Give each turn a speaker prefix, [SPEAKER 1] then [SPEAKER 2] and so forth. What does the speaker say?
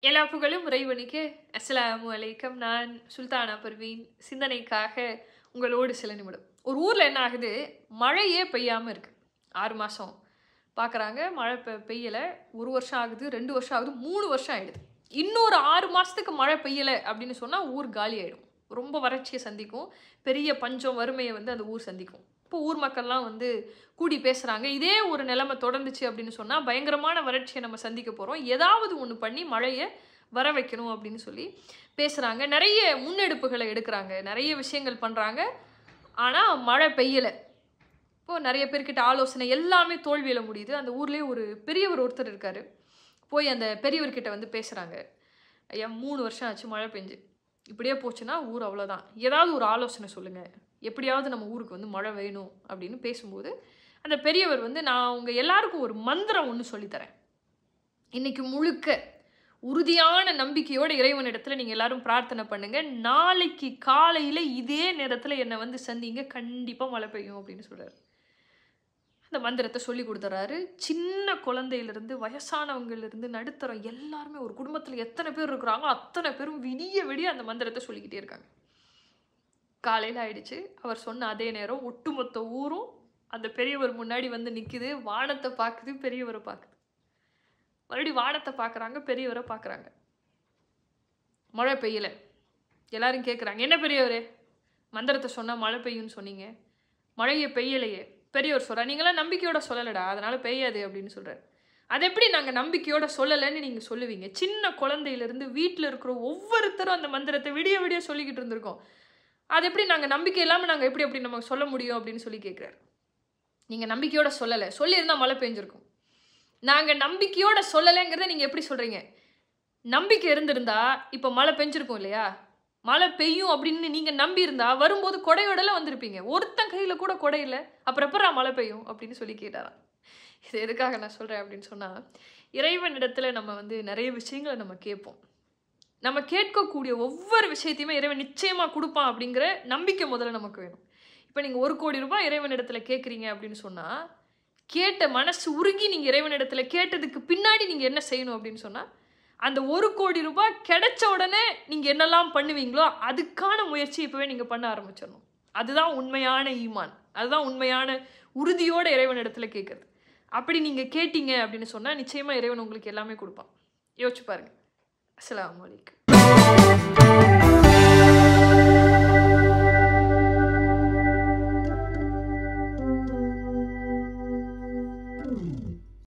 [SPEAKER 1] எல்லா புகழும் இறைவனுக்கே. அஸ்ஸலாமு அலைக்கும். நான் சுல்தானா பர்வீன். சிந்தனைக்காக உங்களோடு சில நிமிடம். ஒரு ஊர்ல என்ன ஆகுது, மழையே பெய்யாம இருக்கு. 6 மாசம் பார்க்குறாங்க, மழை பெய்யல. 1 வருஷம் ஆகுது, 2 வருஷம் ஆகுது, 3 வருஷம் ஆயிடுது. இன்னொரு 6 மாசத்துக்கு மழை பெய்யல அப்படின்னு சொன்னா ஊர் காலி ஆயிடும். ரொம்ப வறட்சியை சந்திக்கும். பெரிய பஞ்சம், வறுமையை அந்த ஊர் சந்திக்கும். இப்போ ஊர் மக்கள்லாம் கூடி பேசுறாங்க. இதே ஒரு நிலைமை தொடர்ந்துச்சு அப்படின்னு சொன்னா பயங்கரமான வறட்சியை நம்ம சந்திக்க போறோம். ஏதாவது ஒண்ணு பண்ணி மழையை வர வைக்கணும் அப்படின்னு சொல்லி பேசுறாங்க. நிறைய முன்னெடுப்புகளை எடுக்கிறாங்க. நிறைய விஷயங்கள் பண்றாங்க. ஆனா மழை பெய்யல. இப்போ நிறைய பேர்கிட்ட ஆலோசனை எல்லாமே தோல்வியில முடியுது. அந்த ஊர்லயே ஒரு பெரியவர் ஒருத்தர் இருக்காரு. போய் அந்த பெரியவர்கிட்ட பேசுறாங்க. ஐயா 3 வருஷம் ஆச்சு மழை பெஞ்சு. இப்படியே போச்சுன்னா ஊர் அவ்வளோதான். ஏதாவது ஒரு ஆலோசனை சொல்லுங்க. எப்படியாவது நம்ம ஊருக்கு மழை வேணும் அப்படின்னு பேசும்போது அந்த பெரியவர் நான் உங்க எல்லாருக்கும் ஒரு மந்திரம் ஒன்று சொல்லித்தரேன். இன்னைக்கு முழுக்க உறுதியான நம்பிக்கையோட இறைவனிடத்துல நீங்க எல்லாரும் பிரார்த்தனை பண்ணுங்க. நாளைக்கு காலையில இதே நேரத்துல என்னை சந்திங்க, கண்டிப்பா மழை பெய்யும் அப்படின்னு சொல்றாரு. அந்த மந்திரத்தை சொல்லி கொடுத்துறாரு. சின்ன குழந்தையிலிருந்து வயசானவங்கலேருந்து நடுத்தரம் எல்லாருமே, ஒரு குடும்பத்தில் எத்தனை பேர் இருக்கிறாங்க அத்தனை பேரும் விடிய விடிய அந்த மந்திரத்தை சொல்லிக்கிட்டே இருக்காங்க. காலையில் ஆயிடுச்சு. அவர் சொன்ன அதே நேரம் ஒட்டுமொத்த ஊரும் அந்த பெரியவர் முன்னாடி நிற்குது. வானத்தை பார்க்குது, பெரியவரை பார்க்குது. மறுபடியும் வானத்தை பார்க்குறாங்க, பெரியவரை பார்க்குறாங்க. மழை பெய்யலை. எல்லாரும் கேட்குறாங்க, என்ன பெரியவரே மந்திரத்தை சொன்னால் மழை பெய்யும்னு சொன்னீங்க, மழையை பெய்யலையே? பெரியவர் சொல்கிறார், நீங்களாம் நம்பிக்கையோட சொல்லலடா, அதனால் பெய்யாது அப்படின்னு சொல்கிறார். அது எப்படி நாங்கள் நம்பிக்கையோட சொல்லலைன்னு நீங்கள் சொல்லுவீங்க? சின்ன குழந்தையிலேருந்து வீட்டில் இருக்கிற ஒவ்வொருத்தரும் அந்த மந்திரத்தை விடிய விடிய சொல்லிக்கிட்டு இருந்திருக்கோம். அது எப்படி நாங்கள் நம்பிக்கை இல்லாமல் நாங்கள் எப்படி நம்ம சொல்ல முடியும் அப்படின்னு சொல்லி கேட்குறாரு. நீங்கள் நம்பிக்கையோட சொல்லலை, சொல்லியிருந்தால் மழை பெஞ்சிருக்கும். நாங்கள் நம்பிக்கையோட சொல்லலைங்கிறத நீங்கள் எப்படி சொல்கிறீங்க? நம்பிக்கை இருந்திருந்தா இப்போ மழை பெஞ்சிருக்கும் இல்லையா? மழை பெய்யும் அப்படின்னு நீங்கள் நம்பியிருந்தா வரும்போது கொடையோடலாம் வந்திருப்பீங்க. ஒருத்தன் கையில் கூட கொடை இல்லை, அப்புறம் எப்பறம் மழை பெய்யும் அப்படின்னு சொல்லி கேட்டாராம். இது எதுக்காக நான் சொல்கிறேன் அப்படின்னு சொன்னால், இறைவனிடத்தில் நம்ம நிறைய விஷயங்களை நம்ம கேட்போம். நம்ம கேட்கக்கூடிய ஒவ்வொரு விஷயத்தையுமே இறைவன் நிச்சயமாக கொடுப்பான் அப்படிங்கிற நம்பிக்கை முதல்ல நமக்கு வேணும். இப்போ நீங்கள் 1 கோடி ரூபாய் இறைவனிடத்தில் கேட்குறீங்க அப்படின்னு சொன்னால், கேட்ட மனசு உருகி நீங்கள் இறைவனிடத்தில் கேட்டதுக்கு பின்னாடி நீங்கள் என்ன செய்யணும் அப்படின்னு சொன்னால், அந்த 1 கோடி ரூபாய் கிடைச்ச உடனே நீங்கள் என்னெல்லாம் பண்ணுவீங்களோ அதுக்கான முயற்சி இப்போவே நீங்கள் பண்ண ஆரம்பிச்சிடணும். அதுதான் உண்மையான ஈமான். அதுதான் உண்மையான உறுதியோட இறைவனிடத்தில் கேட்குறது. அப்படி நீங்கள் கேட்டீங்க அப்படின்னு சொன்னால் நிச்சயமாக இறைவன் உங்களுக்கு எல்லாமே கொடுப்பான். யோசிச்சு பாருங்கள். அஸ்ஸலாமு அலைக்கும்.